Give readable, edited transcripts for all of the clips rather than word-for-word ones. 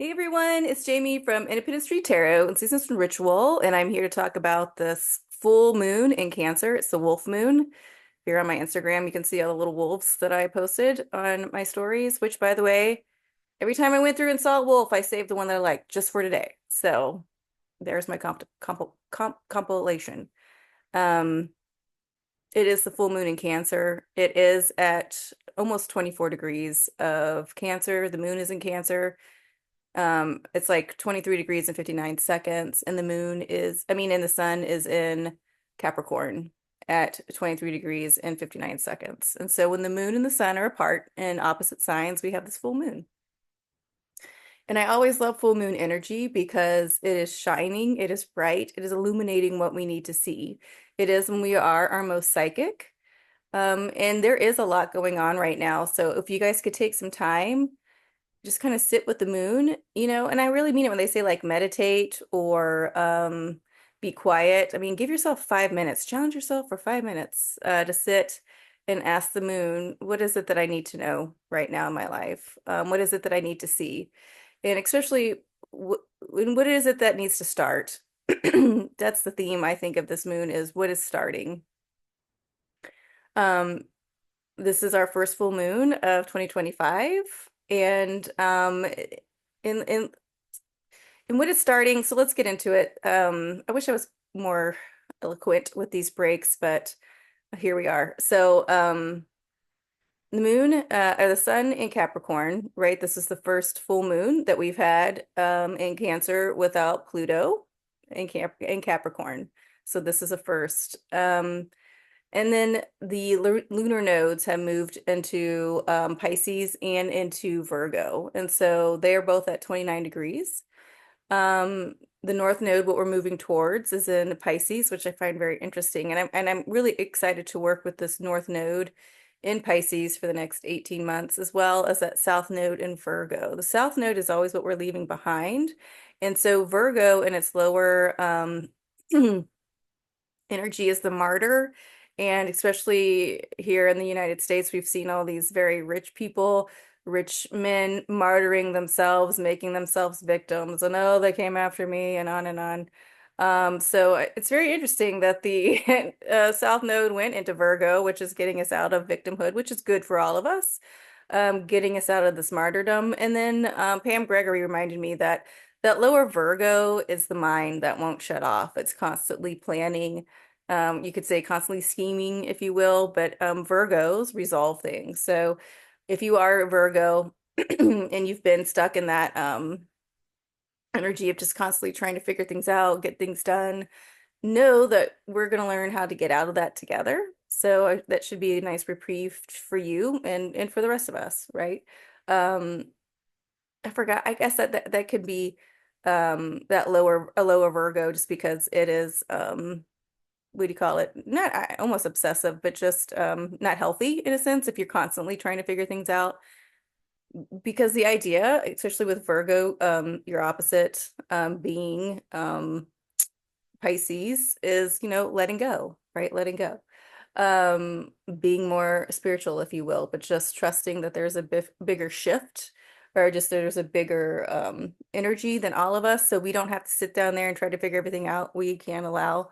Hey everyone, it's Jamie from Independent Street Tarot and Seasons from Ritual, and I'm here to talk about this full moon in Cancer. It's the wolf moon. Here on my Instagram, you can see all the little wolves that I posted on my stories, which, by the way, every time I went through and saw a wolf, I saved the one that I liked just for today. So there's my compilation. Um, it is the full moon in Cancer. It is at almost 24 degrees of Cancer. The moon is in Cancer. It's like 23 degrees and 59 seconds, and the moon is, and the sun is in Capricorn at 23 degrees and 59 seconds. And so when the moon and the sun are apart in opposite signs, we have this full moon. And I always love full moon energy because it is shining, it is bright, it is illuminating what we need to see. It is when we are our most psychic. And there is a lot going on right now. So if you guys could take some time, just kind of sit with the moon, and I really mean it when they say like meditate or be quiet. I mean, give yourself 5 minutes, challenge yourself for 5 minutes to sit and ask the moon, what is it that I need to know right now in my life? What is it that I need to see? And especially, what is it that needs to start? That's the theme, I think, of this moon is what is starting. Um, this is our first full moon of 2025, and in what is starting, so let's get into it. I wish I was more eloquent with these breaks, but here we are. So the moon or the sun in Capricorn, right? This is the first full moon that we've had in Cancer without Pluto in Capricorn. So this is a first. And then the lunar nodes have moved into Pisces and into Virgo. And so they are both at 29 degrees. The North Node, what we're moving towards, is in Pisces, which I find very interesting. And I'm really excited to work with this North Node in Pisces for the next 18 months, as well as that South Node in Virgo. The South Node is always what we're leaving behind. And so Virgo in its lower energy is the martyr. And especially here in the United States, we've seen all these very rich people, rich men martyring themselves, making themselves victims. And oh, they came after me, and on and on. So it's very interesting that the South Node went into Virgo, which is getting us out of victimhood, which is good for all of us, getting us out of this martyrdom. And then Pam Gregory reminded me that that lower Virgo is the mind that won't shut off. It's constantly planning, you could say constantly scheming, if you will, but Virgos resolve things. So if you are a Virgo and you've been stuck in that energy of just constantly trying to figure things out, get things done, know that we're going to learn how to get out of that together. So that should be a nice reprieve for you and for the rest of us, right? Um, I forgot. I guess that could be that lower Virgo just because it is what do you call it? Not almost obsessive, but just not healthy in a sense if you're constantly trying to figure things out. Because the idea, especially with Virgo, your opposite being Pisces, is, letting go, right? Letting go. Being more spiritual, if you will, but just trusting that there's a bigger shift or just there's a bigger energy than all of us. So we don't have to sit down there and try to figure everything out. We can allow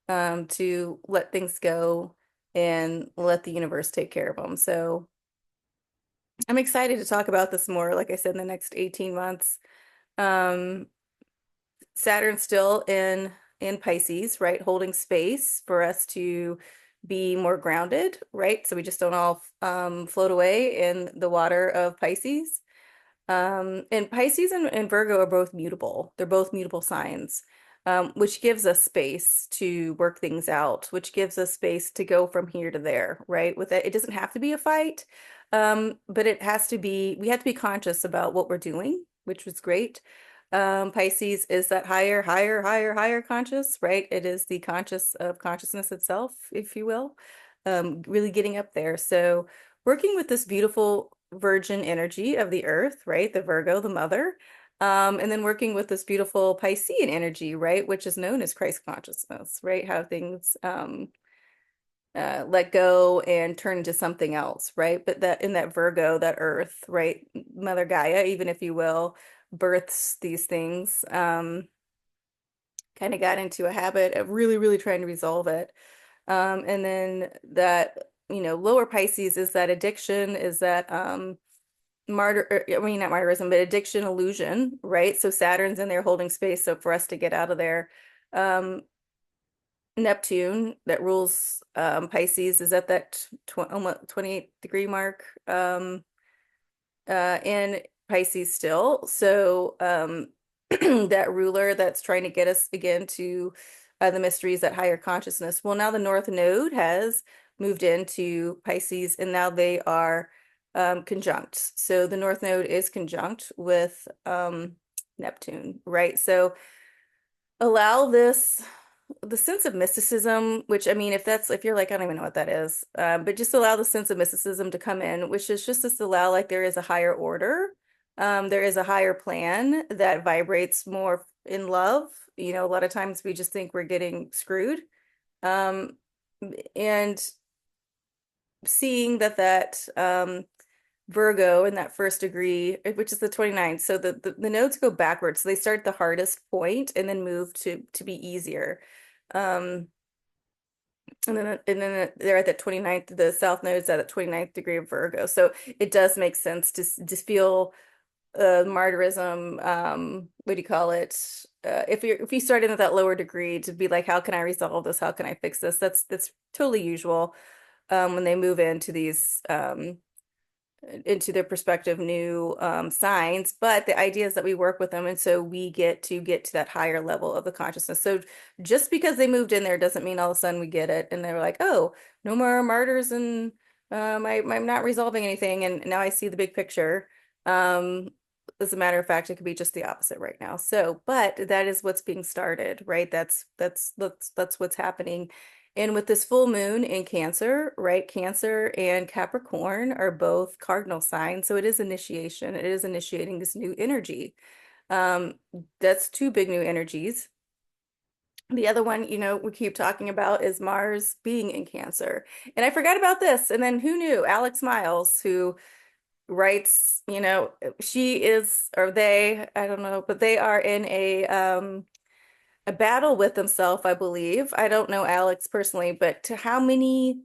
to let things go and let the universe take care of them. So I'm excited to talk about this more, like I said, in the next 18 months. Um, Saturn's still in Pisces, right? Holding space for us to be more grounded, right? So we just don't all float away in the water of Pisces. And Pisces and Virgo are both mutable. They're both mutable signs, which gives us space to work things out, which gives us space to go from here to there, right? With it, it doesn't have to be a fight, but it has to be, we have to be conscious about what we're doing, which was great. Pisces is that higher conscious, right? It is the conscious of consciousness itself, if you will, really getting up there. So working with this beautiful virgin energy of the earth, right? The Virgo, the mother, and then working with this beautiful Piscean energy, right? Which is known as Christ consciousness, right? How things let go and turn into something else, right? But that in that Virgo, that earth, right? Mother Gaia, even if you will, births these things, kind of got into a habit of really, really trying to resolve it. And then that, lower Pisces is that addiction, is that I mean, not martyrism, but addiction illusion, right? So Saturn's in there holding space. So for us to get out of there, um, Neptune that rules Pisces is at that tw almost 28-degree mark in Pisces still. So that ruler that's trying to get us again to the mysteries, that higher consciousness. Well, now the North Node has moved into Pisces and now they are conjunct. So the North Node is conjunct with Neptune, right? So allow this the sense of mysticism, which I mean, if you're like, I don't even know what that is, but just allow the sense of mysticism to come in, which is just to allow like there is a higher order, there is a higher plan that vibrates more in love. A lot of times we just think we're getting screwed, um, and seeing that Virgo in that first degree, which is the 29th. So the nodes go backwards. So they start at the hardest point and then move to be easier. Um, and then they're at that 29th, the South Node's at the 29th degree of Virgo. So it does make sense to just feel martyrism, what do you call it? If you start in at that lower degree to be like, how can I resolve this? How can I fix this? That's totally usual when they move into their prospective new signs, but the idea is that we work with them, and so we get to that higher level of the consciousness. So just because they moved in there doesn't mean all of a sudden we get it, and they're like, oh, no more martyrs, and I'm not resolving anything, and now I see the big picture. As a matter of fact, it could be just the opposite right now. So, but that is what's being started, right? That's what's happening. And with this full moon in Cancer, right? Cancer and Capricorn are both cardinal signs. So it is initiation. It is initiating this new energy. Um, that's two big new energies. The other one, we keep talking about is Mars being in Cancer. And I forgot about this. And then who knew? Alex Miles, who writes, she is, or they, I don't know, but they are in a battle with himself, I believe. I don't know Alex personally, but to how many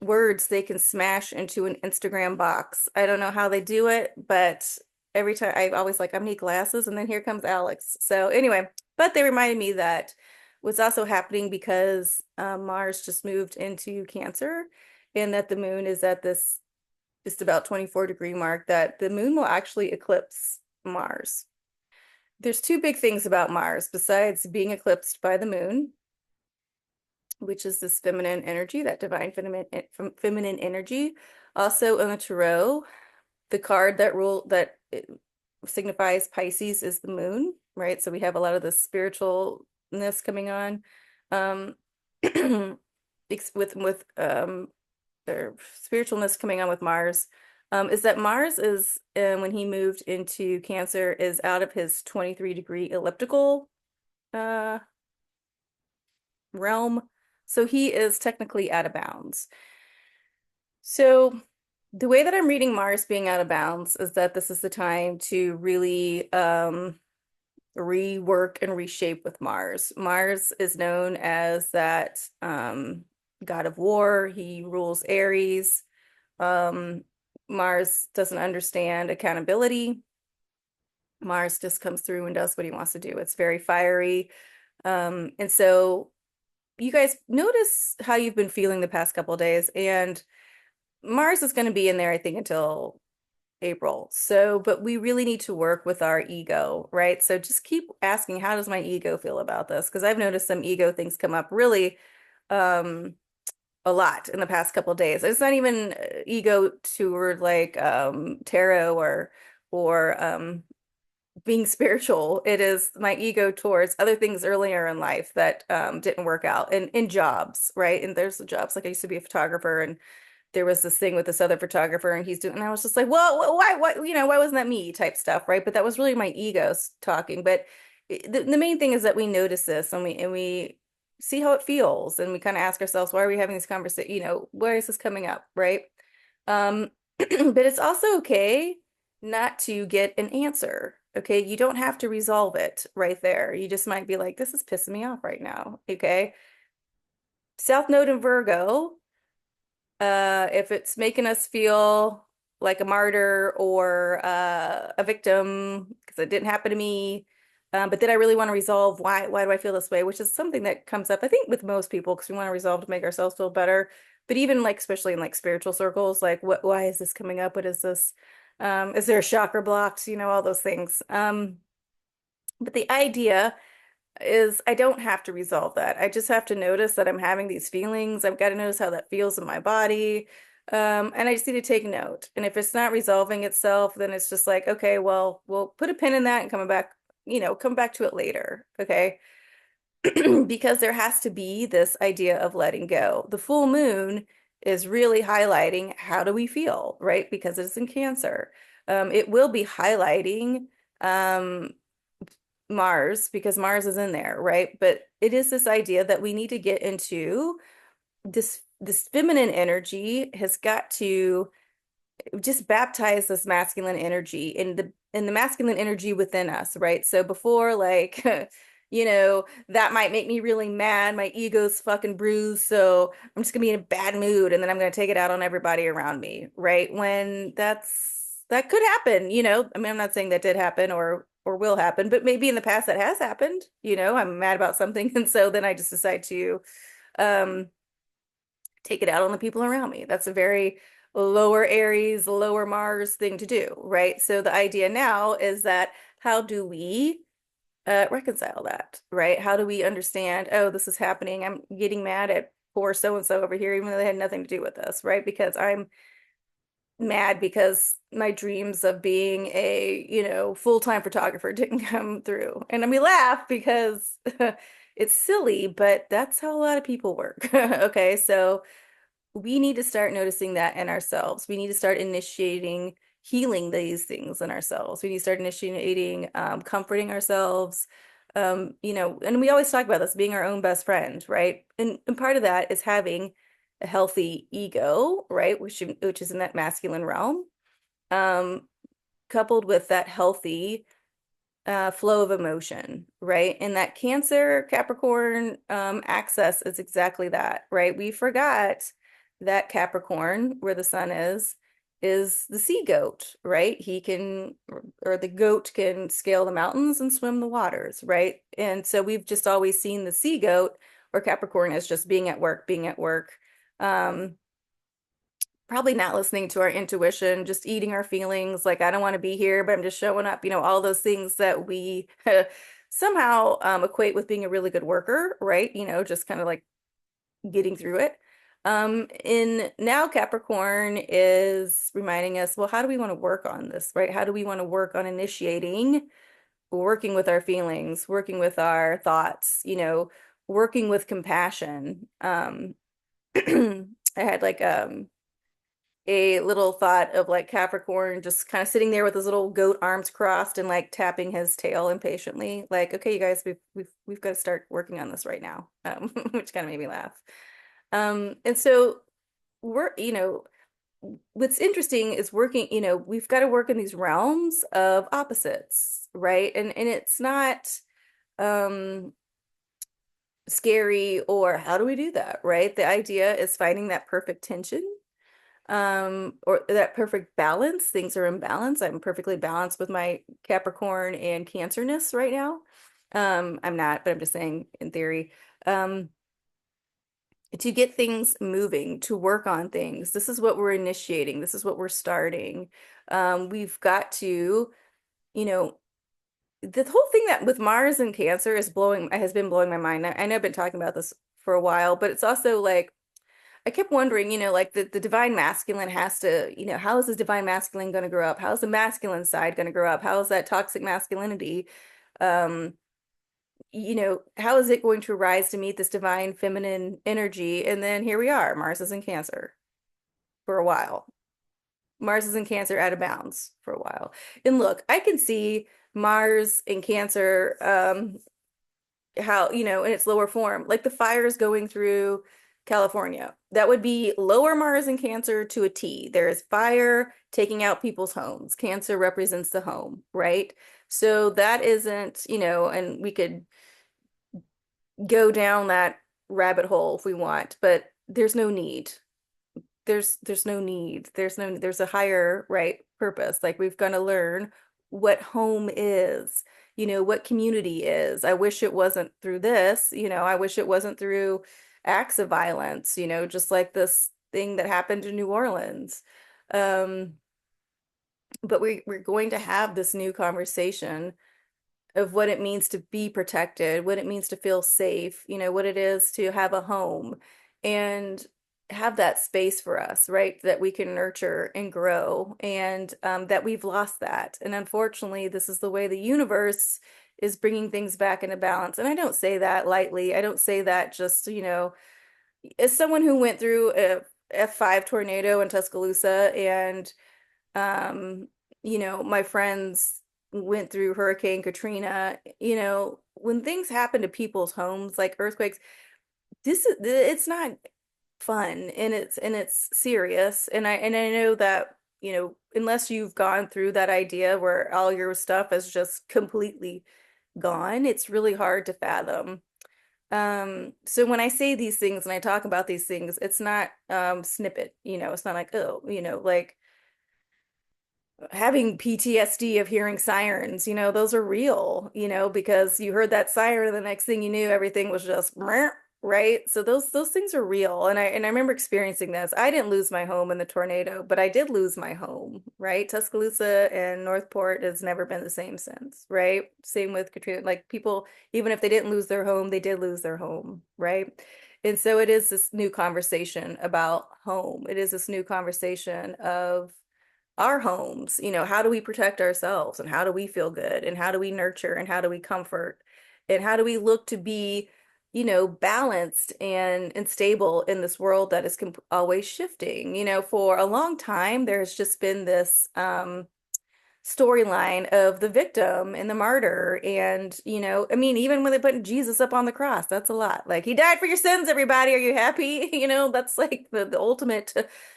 words they can smash into an Instagram box. I don't know how they do it, but every time I always like, I need glasses, and then here comes Alex. So anyway, but they reminded me that what's also happening because Mars just moved into Cancer, and that the moon is at this just about 24-degree mark, that the moon will actually eclipse Mars. There's two big things about Mars besides being eclipsed by the moon, which is this feminine energy, that divine feminine energy. Also in the tarot, the card that signifies Pisces is the moon, right? So we have a lot of the spiritualness coming on. Um, with their spiritualness coming on with Mars, is that Mars is, when he moved into Cancer, is out of his 23-degree elliptical uh, realm. So he is technically out of bounds. So the way that I'm reading Mars being out of bounds is that this is the time to really rework and reshape with Mars. Mars is known as that god of war. He rules Aries. Mars doesn't understand accountability. Mars just comes through and does what he wants to do. It's very fiery. And so you guys notice how you've been feeling the past couple of days, and Mars is going to be in there, I think, until April. So, but we really need to work with our ego, right? So just keep asking, how does my ego feel about this? Because I've noticed some ego things come up really a lot in the past couple of days. It's not even ego toward like tarot or being spiritual. It is my ego towards other things earlier in life that didn't work out, and in jobs, right? And there's the jobs, like I used to be a photographer, and there was this thing with this other photographer, and he's doing, and I was just like, well, why wasn't that me type stuff, right? But that was really my ego talking. But the main thing is that we notice this, and we see how it feels, and we kind of ask ourselves, why are we having this conversation? Where is this coming up, right? But it's also okay not to get an answer. Okay, you don't have to resolve it right there. You just might be like, this is pissing me off right now. Okay. South Node in Virgo, if it's making us feel like a martyr or a victim because it didn't happen to me, but then I really want to resolve why do I feel this way, which is something that comes up, I think, with most people because we want to resolve to make ourselves feel better. But even like especially in like spiritual circles, like why is this coming up? What is this? Is there chakra blocks? All those things. But the idea is I don't have to resolve that. I just have to notice that I'm having these feelings. I've got to notice how that feels in my body. And I just need to take note. And if it's not resolving itself, then it's just like, okay, well, we'll put a pin in that and come back to it later. Okay. Because there has to be this idea of letting go. The full moon is really highlighting how do we feel, right? Because it's in Cancer. It will be highlighting um, Mars because Mars is in there, right? But it is this idea that we need to get into this feminine energy has got to just baptize this masculine energy in the masculine energy within us, right? So before like that might make me really mad, my ego's fucking bruised, so I'm just gonna be in a bad mood and then I'm gonna take it out on everybody around me, right? When that could happen, I mean, I'm not saying that did happen or will happen, but maybe in the past that has happened, I'm mad about something and so then I just decide to um take it out on the people around me. That's a very lower Aries, lower Mars thing to do, right? So the idea now is that how do we reconcile that, right? How do we understand, oh, this is happening. I'm getting mad at poor so and so over here, even though they had nothing to do with this, right? Because I'm mad because my dreams of being a, full-time photographer didn't come through. And we laugh because it's silly, but that's how a lot of people work. Okay, so we need to start noticing that in ourselves. We need to start initiating healing these things in ourselves. We need to start initiating comforting ourselves. And we always talk about this being our own best friend, right? And part of that is having a healthy ego, right? Which is in that masculine realm, um, coupled with that healthy flow of emotion, right? And that Cancer Capricorn axis is exactly that, right? We forgot that Capricorn, where the sun is the sea goat, right? He can, or the goat can scale the mountains and swim the waters, right? And so we've just always seen the sea goat or Capricorn as just being at work, being at work. Um, Probably not listening to our intuition, just eating our feelings, like I don't want to be here, but I'm just showing up, all those things that we somehow equate with being a really good worker, right? Just kind of like getting through it. And now Capricorn is reminding us, well, how do we want to work on this, right? How do we want to work on initiating, working with our feelings, working with our thoughts, working with compassion. I had like a little thought of like Capricorn just kind of sitting there with his little goat arms crossed and like tapping his tail impatiently, like, okay, you guys, we've got to start working on this right now, which kind of made me laugh. And so we're, what's interesting is working, we've got to work in these realms of opposites, right? And it's not um scary or how do we do that, right? The idea is finding that perfect tension or that perfect balance. Things are in balance. I'm perfectly balanced with my Capricorn and Cancerness right now. I'm not, but I'm just saying in theory. To get things moving, to work on things. This is what we're initiating. This is what we're starting. We've got to, you know, the whole thing that with Mars and Cancer has been blowing my mind. I know I've been talking about this for a while, but it's also like I kept wondering, like the divine masculine has to, how is this divine masculine going to grow up? How's the masculine side going to grow up? How is that toxic masculinity? Um, how is it going to rise to meet this divine feminine energy? And then here we are, Mars is in Cancer for a while. Mars is in Cancer out of bounds for a while. And look, I can see Mars in Cancer, how, in its lower form, like the fires going through. California. That would be lower Mars in Cancer to a T. There is fire taking out people's homes. Cancer represents the home, right? So that isn't, and we could go down that rabbit hole if we want, but there's no need. There's no need. There's a higher, right, purpose. Like we've got to learn what home is, what community is. I wish it wasn't through this, I wish it wasn't through acts of violence, just like this thing that happened in New Orleans. Um, but we're going to have this new conversation of what it means to be protected, what it means to feel safe, what it is to have a home and have that space for us, right? That we can nurture and grow, and that we've lost that. And unfortunately, this is the way the universe is bringing things back into balance. And I don't say that lightly. I don't say that just, as someone who went through a F5 tornado in Tuscaloosa and um, my friends went through Hurricane Katrina, when things happen to people's homes like earthquakes, it's not fun and it's serious. And I know that, unless you've gone through that idea where all your stuff is just completely gone, it's really hard to fathom. So when I say these things and I talk about these things, it's not snippet, it's not like, oh, like having PTSD of hearing sirens, those are real, because you heard that siren, the next thing you knew, everything was just meh, right? So those things are real. And I remember experiencing this. I didn't lose my home in the tornado, but I did lose my home, right? Tuscaloosa and Northport has never been the same since, right? Same with Katrina. Like people, even if they didn't lose their home, they did lose their home, right? And so it is this new conversation about home. It is this new conversation of our homes, how do we protect ourselves and how do we feel good and how do we nurture and how do we comfort and how do we look to be, balanced and stable in this world that is always shifting. For a long time, there's just been this storyline of the victim and the martyr. And, I mean, even when they put Jesus up on the cross, that's a lot. Like, he died for your sins, everybody. Are you happy? That's like the ultimate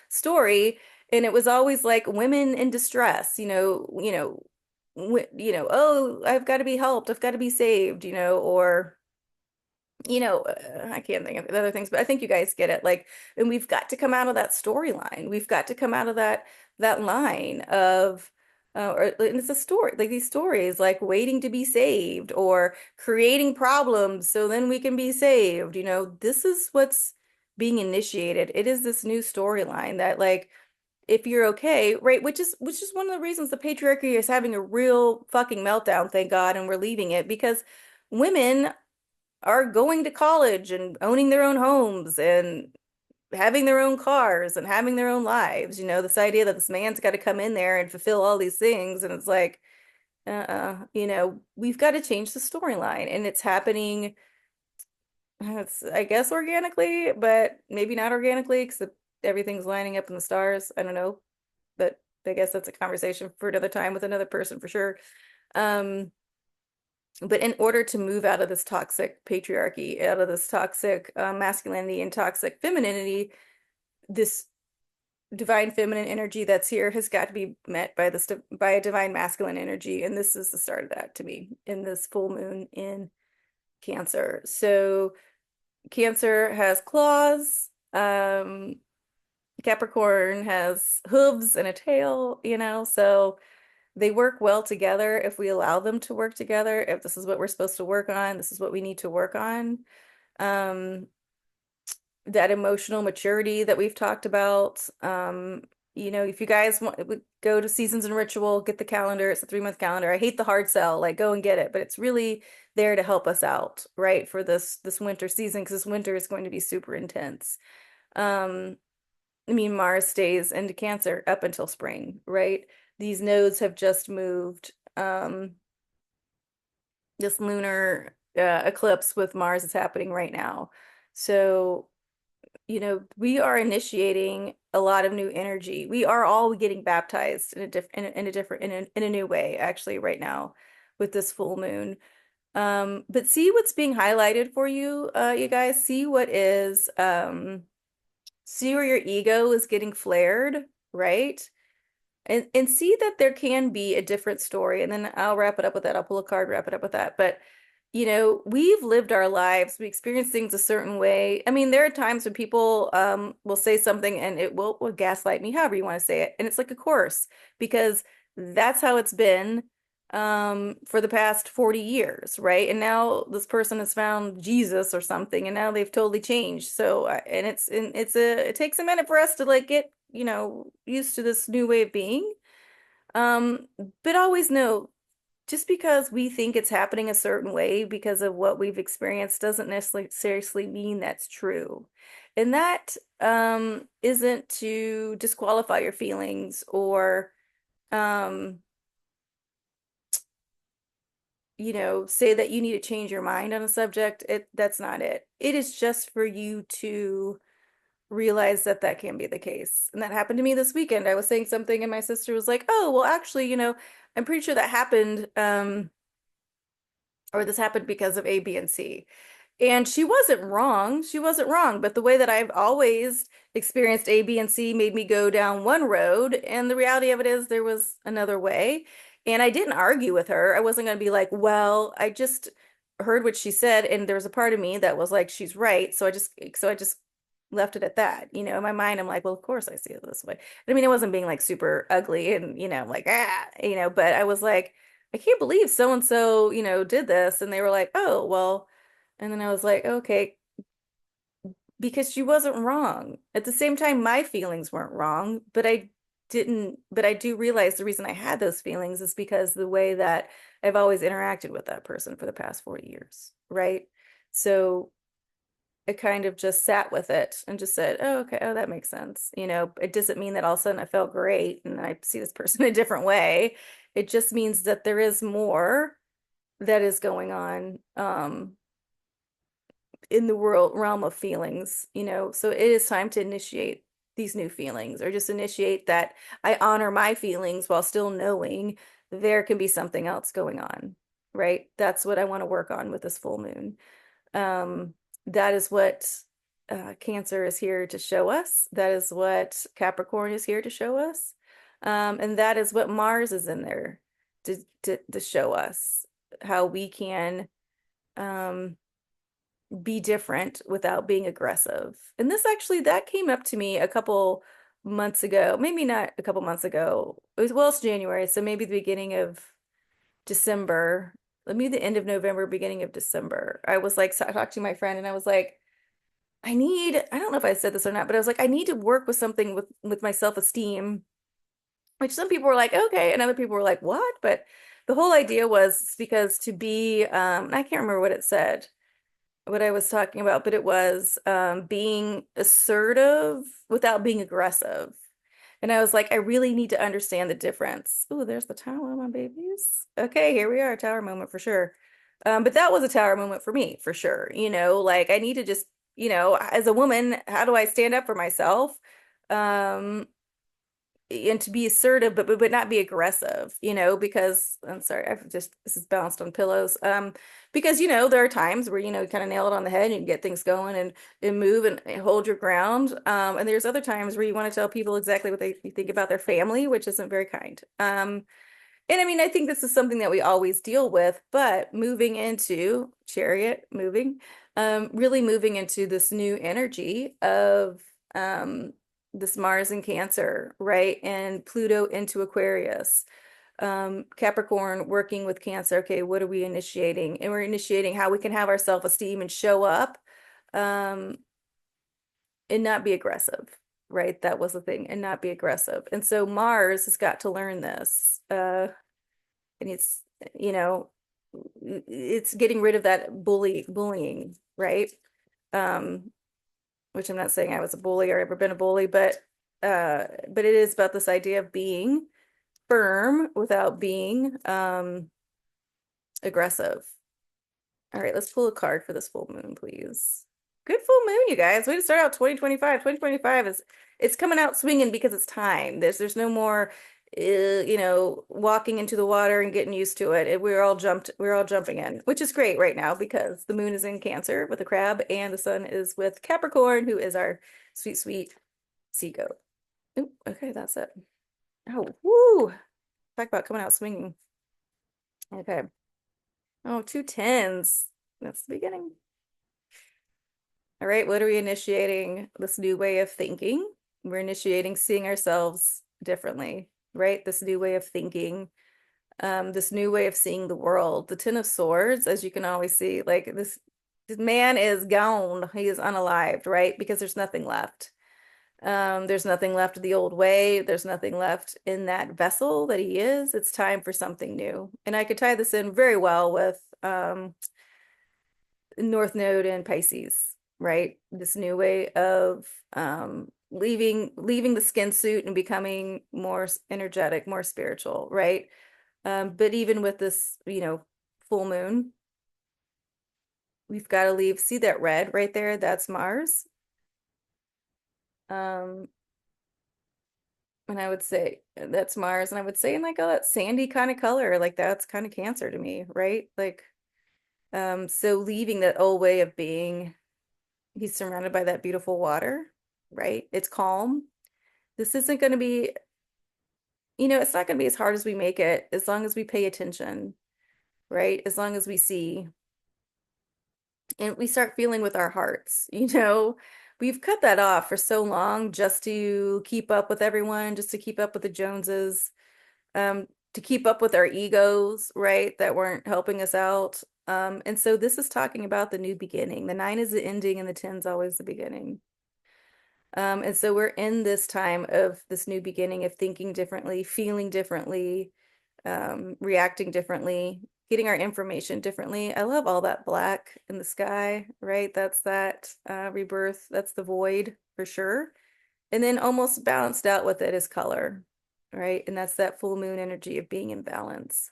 story. And it was always like women in distress, oh, I've got to be helped. I've got to be saved, or I can't think of the other things, but I think you guys get it. Like, and we've got to come out of that storyline. We've got to come out of that line of, and it's a story, like these stories, like waiting to be saved or creating problems so then we can be saved. This is what's being initiated. It is this new storyline that, like, if you're okay, right, which is one of the reasons the patriarchy is having a real fucking meltdown, thank God, and we're leaving it because women are going to college and owning their own homes and having their own cars and having their own lives. This idea that this man's got to come in there and fulfill all these things. And it's like, we've got to change the storyline. And it's happening, it's, I guess, organically, but maybe not organically because everything's lining up in the stars. I don't know. But I guess that's a conversation for another time with another person for sure. Um, but in order to move out of this toxic patriarchy, out of this toxic masculinity and toxic femininity, this divine feminine energy that's here has got to be met by by a divine masculine energy, and this is the start of that to me in this full moon in Cancer. So Cancer has claws, Capricorn has hooves and a tail, so they work well together if we allow them to work together. If this is what we're supposed to work on, this is what we need to work on. Um, that emotional maturity that we've talked about. If you guys want, go to Seasons and Ritual, get the calendar. It's a 3-month calendar. I hate the hard sell, like go and get it, but it's really there to help us out, right, for this winter season because this winter is going to be super intense. Um, I mean, Mars stays into Cancer up until spring, right? These nodes have just moved. This lunar eclipse with Mars is happening right now. So, we are initiating a lot of new energy. We are all getting baptized in a different in a new way actually right now with this full moon. But see what's being highlighted for you, you guys. See where your ego is getting flared, right? And see that there can be a different story. And then I'll wrap it up with that. I'll pull a card, wrap it up with that. But we've lived our lives, we experience things a certain way. I mean, there are times when people will say something and it will gaslight me, however you want to say it. And it's like a course because that's how it's been for the past 40 years, right? And now this person has found Jesus or something, and now they've totally changed. So, it takes a minute for us to like get, used to this new way of being. Um, but always know just because we think it's happening a certain way because of what we've experienced doesn't necessarily mean that's true. And that isn't to disqualify your feelings or um, say that you need to change your mind on a subject. That's not it. It is just for you to realize that that can be the case. And that happened to me this weekend. I was saying something and my sister was like, "Oh, well, actually, I'm pretty sure that happened or this happened because of A, B, and C." And she wasn't wrong. She wasn't wrong. But the way that I've always experienced A, B, and C made me go down one road. And the reality of it is there was another way. And I didn't argue with her. I wasn't going to be like, well, I just heard what she said. And there was a part of me that was like, she's right. So I just left it at that. In my mind, I'm like, well, of course I see it this way. I mean, it wasn't being like super ugly and, like, but I was like, I can't believe so and so, did this. And they were like, oh, well, and then I was like, okay, because she wasn't wrong. At the same time, my feelings weren't wrong, but I do realize the reason I had those feelings is because the way that I've always interacted with that person for the past 40 years, right? So I kind of just sat with it and just said, oh, okay, oh, that makes sense. It doesn't mean that all of a sudden I felt great and I see this person a different way. It just means that there is more that is going on. In the world realm of feelings, so it is time to initiate these new feelings or just initiate that I honor my feelings while still knowing there can be something else going on, right? That's what I want to work on with this full moon. Um, that is what Cancer is here to show us. That is what Capricorn is here to show us. And that is what Mars is in there to show us how we can um, be different without being aggressive. And that came up to me a couple months ago, maybe not a couple months ago. It's January, so maybe the beginning of December, maybe the end of November, beginning of December. I was like, I talked to my friend and I was like, I don't know if I said this or not, but I was like, I need to work with something with my self-esteem, which some people were like, okay, and other people were like, what? But the whole idea was because to be, I can't remember what it said, what I was talking about, but it was being assertive without being aggressive. And I was like, I really need to understand the difference. Oh, there's the tower, my babies. Okay, here we are, tower moment for sure. But that was a tower moment for me, for sure. Like I need to just, as a woman, how do I stand up for myself? Um, and to be assertive but not be aggressive, because I'm sorry, this is bounced on pillows. Because there are times where you kind of nail it on the head and you can get things going and move and hold your ground. And there's other times where you want to tell people exactly what they think about their family, which isn't very kind. And I mean, I think this is something that we always deal with, but moving into Chariot, really moving into this new energy of this Mars in Cancer, right? And Pluto into Aquarius. Capricorn working with Cancer. Okay, what are we initiating? And we're initiating how we can have our self-esteem and show up and not be aggressive, right? That was the thing, and not be aggressive. And so Mars has got to learn this. And you know, it's getting rid of that bullying, right? Um, which I'm not saying I was a bully or ever been a bully, but it is about this idea of being firm without being aggressive. All right, let's pull a card for this full moon, please. Good full moon, you guys. Way to start out 2025. 2025 is it's coming out swinging because it's time. There's no more walking into the water and getting used to it. We're all jumping in, which is great right now because the moon is in Cancer with the crab and the sun is with Capricorn, who is our sweet, sweet sea goat. Ooh, okay, that's it. Oh, woo! Talk about coming out swinging. Okay. Oh, two tens. That's the beginning. All right, what are we initiating? This new way of thinking. We're initiating seeing ourselves differently, right? This new way of thinking, this new way of seeing the world. The Ten of Swords, as you can always see, like this man is gone. He is unalived, right? Because there's nothing left. There's nothing left of the old way. There's nothing left in that vessel that he is. It's time for something new. And I could tie this in very well with North Node and Pisces, right? This new way of leaving the skin suit and becoming more energetic, more spiritual, right? But even with this, full moon, we've got to leave. See that red right there? That's Mars. Um, and I would say that's Mars, and I would say in like that sandy kind of color, like that's kind of Cancer to me, right? Like, so leaving that old way of being. He's surrounded by that beautiful water, right? It's calm. This isn't going to be, it's not going to be as hard as we make it as long as we pay attention, right? As long as we see and we start feeling with our hearts, We've cut that off for so long just to keep up with everyone, just to keep up with the Joneses, to keep up with our egos, right? That weren't helping us out. And so this is talking about the new beginning. The nine is the ending and the 10's always the beginning. And so we're in this time of this new beginning of thinking differently, feeling differently, reacting differently, getting our information differently. I love all that black in the sky, right? That's that rebirth. That's the void for sure. And then almost balanced out with it is color, right? And that's that full moon energy of being in balance.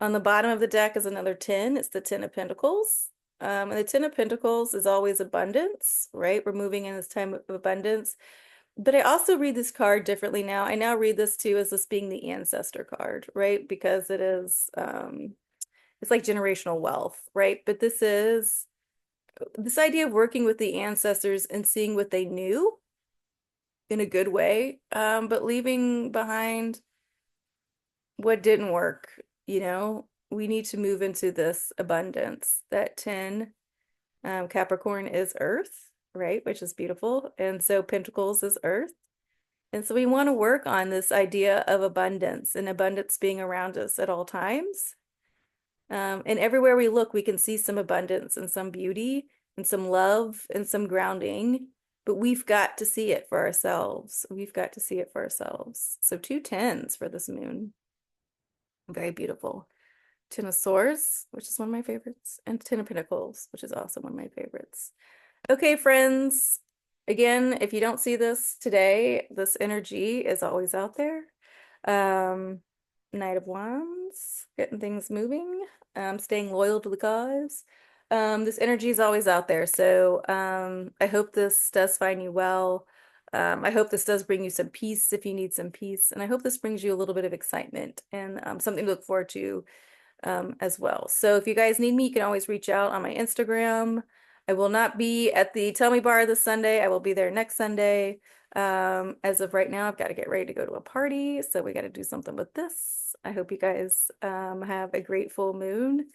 On the bottom of the deck is another 10. It's the 10 of Pentacles. And the 10 of Pentacles is always abundance, right? We're moving in this time of abundance. But I also read this card differently now. I now read this too as this being the ancestor card, right? Because it is, it's like generational wealth, right? But this is this idea of working with the ancestors and seeing what they knew in a good way, but leaving behind what didn't work, we need to move into this abundance. That 10 Capricorn is earth, right? Which is beautiful. And so Pentacles is earth. And so we want to work on this idea of abundance and abundance being around us at all times. And everywhere we look, we can see some abundance and some beauty and some love and some grounding, but we've got to see it for ourselves. We've got to see it for ourselves. So two tens for this moon. Very beautiful. Ten of Swords, which is one of my favorites, and Ten of Pentacles, which is also one of my favorites. Okay, friends. Again, if you don't see this today, this energy is always out there. Knight of Wands, getting things moving, staying loyal to the cause. This energy is always out there. So I hope this does find you well. I hope this does bring you some peace if you need some peace. And I hope this brings you a little bit of excitement and something to look forward to as well. So if you guys need me, you can always reach out on my Instagram. I will not be at the Tell Me Bar this Sunday. I will be there next Sunday. As of right now, I've got to get ready to go to a party, so we got to do something with this. I hope you guys have a great full moon.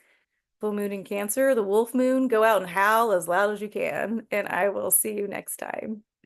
Full moon in Cancer, the wolf moon. Go out and howl as loud as you can, and I will see you next time.